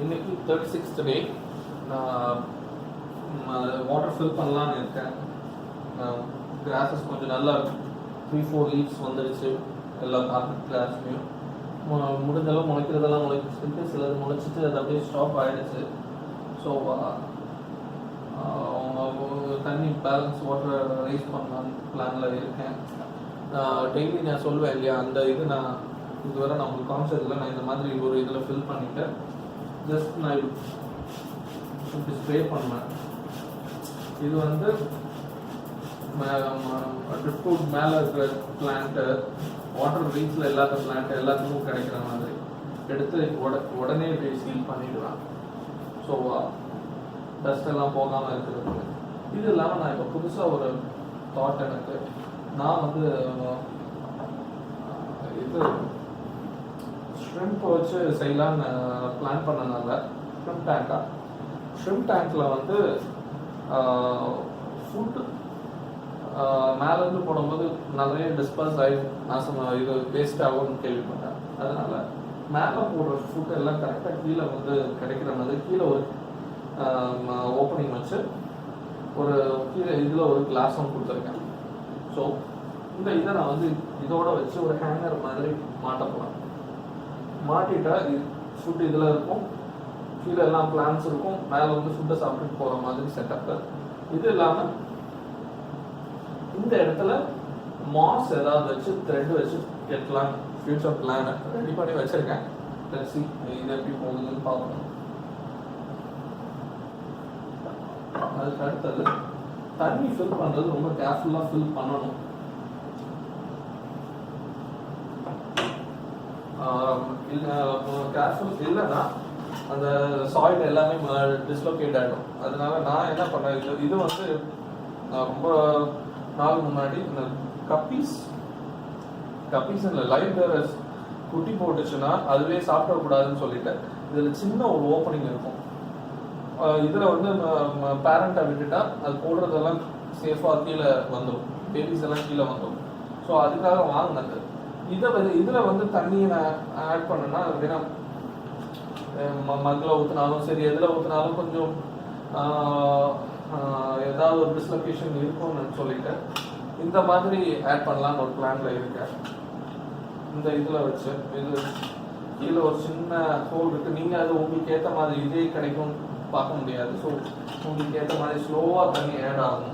இன்னைக்கு 36th டே. நான் water fill பண்ணலான்னு இருக்கேன். கிராஸஸ் கொஞ்சம் நல்லா 3-4 லீவ்ஸ் வந்துடுச்சு எல்லா கார்பெட் கிராஸ்லையும். முடிஞ்சளவு முளைக்கிறதெல்லாம் முளைச்சிட்டு சிலது முளைச்சிட்டு அது அப்படியே ஸ்டாப் ஆகிடுச்சு. ஸோ தண்ணி பேலன்ஸ் வாட்டர் ரைஸ் பண்ணலான்னு பிளானில் இருக்கேன். டெய்லி நான் சொல்லுவேன் இல்லையா, அந்த இது நான் இதுவரை நான் உங்களுக்கு காமிச்சதில்லை. நான் இந்த மாதிரி ஒரு இதில் ஃபில் பண்ணிவிட்டு ஜஸ்ட் நான் இப்படி ஸ்ப்ரே பண்ணுவேன். இது வந்து ட்ரிப்ஃபுட் மேலே இருக்கிற பிளான்ட்டு, வாட்டர் ரீச்சில் இல்லாத பிளான்ட்டு எல்லாத்துக்கும் கிடைக்கிற மாதிரி எடுத்து உடனே இப்படி சீல் பண்ணிவிடுவேன். ஸோ டஸ்ட் எல்லாம் போகாமல் இருக்கிறது. இது இல்லாமல் நான் இப்போ புதுசாக ஒரு தாட் எனக்கு, நான் வந்து இது ஷ்ரிம்ப் வச்சு செய்யலான்னு பிளான் பண்ணனால ஷ்ரிம்ப் டேங்கில் வந்து ஃபுட்டு மேலேருந்து போடும்போது நிறைய டிஸ்பர்ஸ் ஆகி நாசமாக இது வேஸ்ட் ஆகும்னு கேள்விப்பட்டேன். அதனால் மேலே போடுற ஃபுட்டு எல்லாம் கரெக்டாக கீழே வந்து கிடைக்கிற மாதிரி கீழே ஒரு ஓப்பனிங் வச்சு ஒரு கீழே இதில் ஒரு கிளாஸும் கொடுத்துருக்கேன். ஸோ இந்த இதை நான் வந்து இதோட வச்சு ஒரு ஹேங்கர் மாதிரி மாட்ட போகிறேன். மாட்டிட்டா ஃபுட்டு இதில் இருக்கும், கீழே எல்லாம் பிளான்ஸ் இருக்கும், மேலே வந்து ஃபுட்டை சாப்பிட்டு போகிற மாதிரி செட்டப்பு. இது இல்லாமல் இந்த இடத்துல மாஸ் ஏதாவது வச்சு த்ரெட் வச்சு கெட்டலாம் ஃபியூச்சர் பிளானை ரெடி பண்ணி வச்சுருக்கேன். சி இது எப்படி போகுதுன்னு பார்க்கணும். அதுக்கு அடுத்தது தண்ணி ஃபில் பண்ணுறது ரொம்ப கேர்ஃபுல்லாக ஃபில் பண்ணணும். கேர்ஃபுல் இல்லைன்னா அந்த சாயில் எல்லாமே டிஸ்லோகேட் ஆகிடும். அதனால நான் என்ன பண்ணேன், இது வந்து நான் ரொம்ப நாள் முன்னாடி இந்த கப்பீஸ் இல்லை லைவ் பேரஸ் குட்டி போட்டுச்சுன்னா அதுவே சாப்பிடக்கூடாதுன்னு சொல்லிட்டு இதில் சின்ன ஒரு ஓப்பனிங் இருக்கும். இதில் வந்து பேரண்ட்டை விட்டுட்டா அது போடுறதெல்லாம் சேஃபாக கீழே வந்துடும், பேபிஸ் எல்லாம் கீழே வந்துடும். ஸோ அதுக்காக வாங்கினது. இதில் வந்து தண்ணியை நான் ஆட் பண்ணேன்னா அப்படின்னா மக்கில் ஊற்றினாலும் சரி எதில் ஊற்றினாலும் கொஞ்சம் ஏதாவது ஒரு டிஸ்லொகேஷன் இருக்கும்னு சொல்லிட்டு இந்த மாதிரி ஆட் பண்ணலான்னு ஒரு பிளானில் இருக்கேன். இந்த இதில் வச்சு இது கீழே ஒரு சின்ன ஹோல் இருக்குது. நீங்கள் அது உங்களுக்கு ஏற்ற மாதிரி இதே கிடைக்கும் பார்க்க முடியாது. ஸோ உங்களுக்கு ஏற்ற மாதிரி ஸ்லோவாக தண்ணி ஆட் ஆகும்.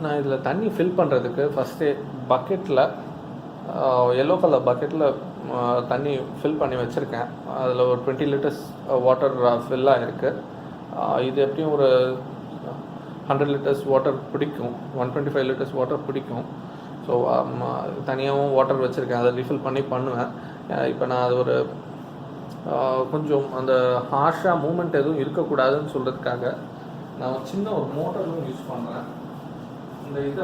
நான் இதில் தண்ணி ஃபில் பண்ணுறதுக்கு ஃபஸ்ட்டு பக்கெட்டில் எல்லோ கலர் பக்கெட்டில் தண்ணி ஃபில் பண்ணி வச்சுருக்கேன். அதில் ஒரு 20 லிட்டர்ஸ் வாட்டர் ஃபில் ஆகிருக்கு. இது எப்படியும் ஒரு 100 லிட்டர்ஸ் வாட்டர் பிடிக்கும், 125 லிட்டர்ஸ் வாட்டர் பிடிக்கும். ஸோ தனியாகவும் வாட்டர் வச்சுருக்கேன், அதை ரீஃபில் பண்ணி பண்ணுவேன். இப்போ நான் அது ஒரு கொஞ்சம் அந்த ஹார்ஷாக மூமெண்ட் எதுவும் இருக்கக்கூடாதுன்னு சொல்கிறதுக்காக நான் சின்ன ஒரு மோட்டரும் யூஸ் பண்ணுறேன். இந்த இதை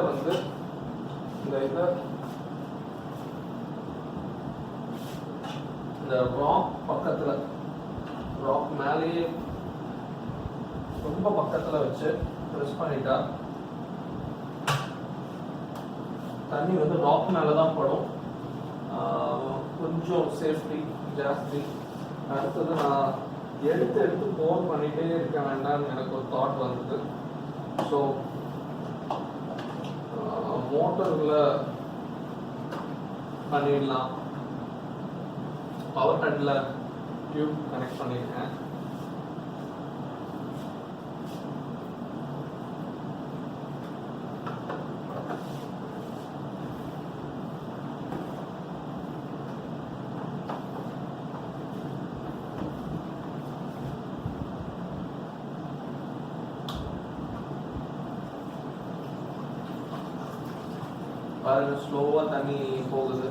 இந்த ராக் பக்கத்தில், ராக் மேலேயே ரொம்ப பக்கத்தில் வச்சு ப்ரெஸ் பண்ணிட்டா தண்ணி வந்து ராக் மேலே தான் படும். கொஞ்சம் சேஃப்டி ஜாஸ்தி. அடுத்தது நான் எடுத்து போர் பண்ணிகிட்டே இருக்க வேண்டாம்னு எனக்கு ஒரு தாட் வந்தது. ஸோ மோட்டரில் பண்ணிடலாம். பவர் ஹெட்டில் டியூப் கனெக்ட் பண்ணியிருக்கேன். பாருங்க ஸ்லோவாக தண்ணி போகுது.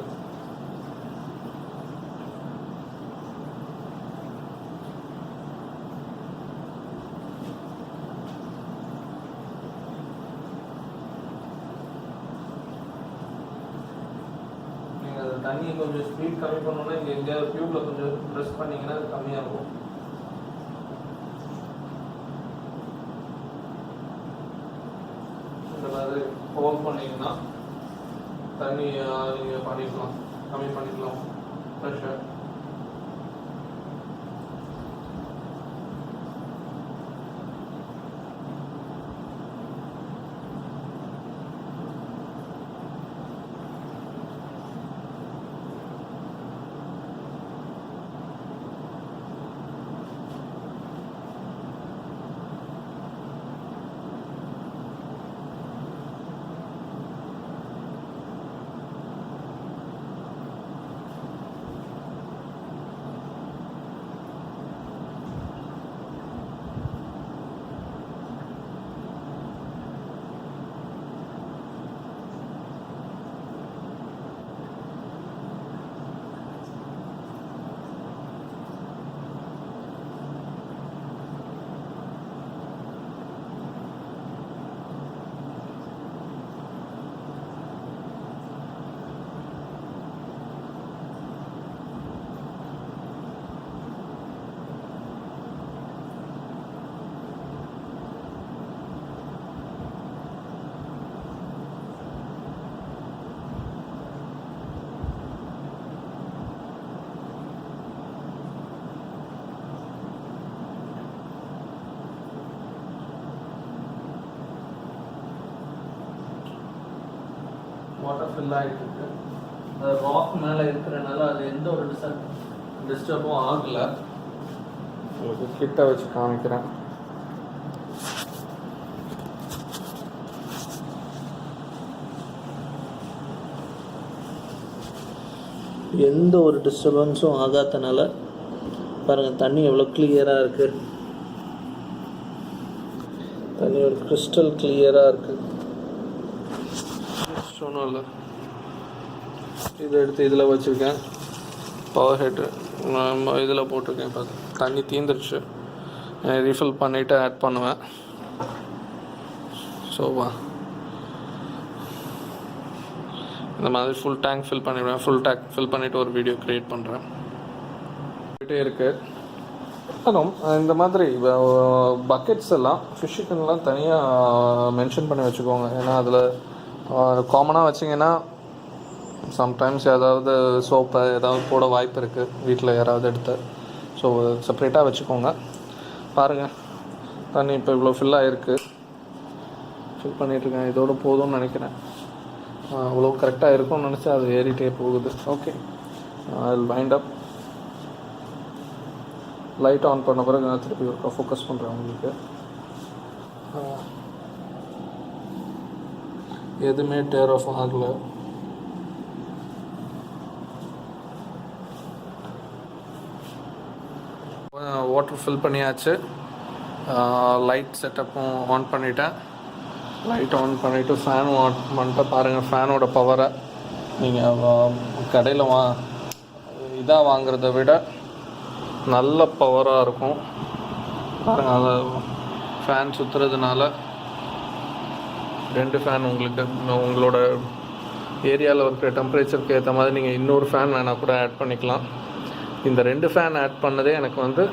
நீங்கள் தண்ணியை கொஞ்சம் ஸ்பீட் கம்மி பண்ணணும்னா இங்கே எங்கேயாவது டியூப்பில் கொஞ்சம் ப்ரெஸ் பண்ணிங்கன்னா அது கம்மியாகும். இந்த மாதிரி ஹோல்ட் பண்ணிங்கன்னா தண்ணி நீங்கள் பண்ணிக்கலாம், கம்மி பண்ணிக்கலாம் ப்ரெஷர். வாட்டர் ஃபில் ஆகிட்டு இருக்கு. அது ராக் மேலே இருக்கிறனால அது எந்த ஒரு டிஸ்டர்பும் ஆகலை. உங்களுக்கு கிட்ட வச்சு காமிக்கிறேன். எந்த ஒரு டிஸ்டர்பன்ஸும் ஆகாதனால பாருங்கள் தண்ணி எவ்வளோ கிளியராக இருக்குது. தண்ணி ஒரு கிறிஸ்டல் கிளியராக இருக்குது. ஒன்றும் இல்லை. இதை எடுத்து இதில் வச்சுருக்கேன். பவர் ஹெட்டு இதில் போட்டிருக்கேன். இப்போ தண்ணி தீந்துருச்சு. ரீஃபில் பண்ணிவிட்டு ஆட் பண்ணுவேன். ஸோ இந்த மாதிரி ஃபுல் டேங்க் ஃபில் பண்ணிவிடுவேன். ஃபுல் டேங்க் ஃபில் பண்ணிவிட்டு ஒரு வீடியோ க்ரியேட் பண்ணுறேன். இருக்குது. இந்த மாதிரி பக்கெட்ஸ் எல்லாம் ஃபிஷ்ஷுக்குலாம் தனியாக மென்ஷன் பண்ணி வச்சுக்கோங்க. ஏன்னா அதில் காமனாக வச்சிங்கன்னா சம்டைம்ஸ் ஏதாவது சோப்பை ஏதாவது போட வாய்ப்பு இருக்குது, வீட்டில் யாராவது எடுத்து. ஸோ செப்ரேட்டாக வச்சுக்கோங்க. பாருங்கள் தண்ணி இப்போ இவ்வளோ ஃபில் ஆகிருக்கு. ஃபில் பண்ணிகிட்ருக்கேன். இதோடு போதும்னு நினைக்கிறேன். அவ்வளோ கரெக்டாக இருக்கும்னு நினச்சா அது ஏறிட்டே போகுது. Okay, Jal wind up. Light on பண்ண பிறகு நான் திருப்பி ஒருக்கா ஃபோக்கஸ் பண்ணுறேன். உங்களுக்கு எதுவுமே டேர் ஆஃப் ஆகலை. வாட்டர் ஃபில் பண்ணியாச்சு. லைட் செட்டப்பும் ஆன் பண்ணிட்டேன். லைட் ஆன் பண்ணிவிட்டு ஃபேன் ஆன் பண்ணிட்டு பாருங்கள். ஃபேனோட பவரை நீங்கள் கடையில் இதாக வாங்குறத விட நல்ல பவராக இருக்கும். பாருங்கள், அதை ஃபேன் சுற்றுறதுனால 2 ஃபேன் உங்களுக்கு உங்களோட ஏரியாவில் இருக்கிற டெம்பரேச்சருக்கு ஏற்ற மாதிரி நீங்கள் இன்னொரு ஃபேன் வேணால் கூட ஆட் பண்ணிக்கலாம். இந்த 2 ஃபேன் ஆட் பண்ணதே எனக்கு வந்து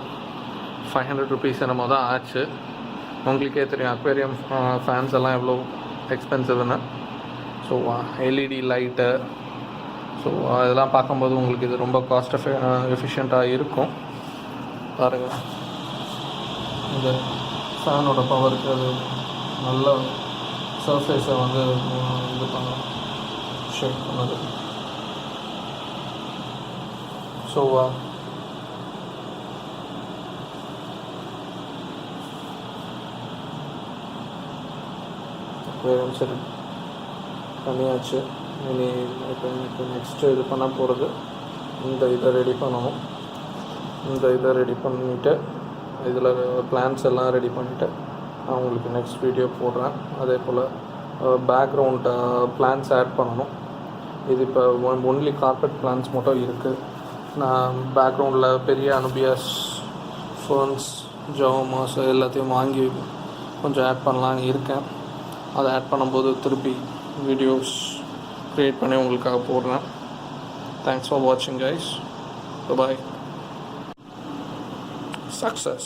500 ருபீஸ் என்னமோ தான் ஆச்சு. உங்களுக்கே தெரியும் அக்வேரியம் ஃபேன்ஸ் எல்லாம் எவ்வளோ எக்ஸ்பென்சிவ்னு. ஸோ எல்இடி லைட்டு, ஸோ அதெல்லாம் பார்க்கும்போது உங்களுக்கு இது ரொம்ப காஸ்ட் எஃபிஷியண்ட்டாக இருக்கும். பாருங்கள், இந்த ஃபேனோட பவருக்கு அது நல்ல சர்ஃபேஸை வந்து இது பண்ணணும், ஷேக் பண்ணுது. ஸோ அக்வேரியம் சரி பண்ணியாச்சு. இனி இப்போ நெக்ஸ்ட்டு இது பண்ண போகிறது இந்த இதை ரெடி பண்ணணும். இந்த இதை ரெடி பண்ணிவிட்டு இதில் பிளான்ஸ் எல்லாம் ரெடி பண்ணிவிட்டு நான் உங்களுக்கு நெக்ஸ்ட் வீடியோ போடுறேன். அதே போல் பேக்ரவுண்ட் பிளான்ஸ் ஆட் பண்ணணும். இது இப்போ ஒன்லி கார்பெட் பிளான்ஸ் மட்டும் இருக்குது. நான் பேக்ரவுண்டில் பெரிய அனுபியாஸ், ஃபர்ன்ஸ், ஜோமாஸ் எல்லாத்தையும் வாங்கி கொஞ்சம் ஆட் பண்ணலான்னு இருக்கேன். அதை ஆட் பண்ணும்போது திருப்பி வீடியோஸ் க்ரியேட் பண்ணி உங்களுக்காக போடுறேன். தேங்க்ஸ் ஃபார் வாட்சிங் கைஸ். பாய். Success.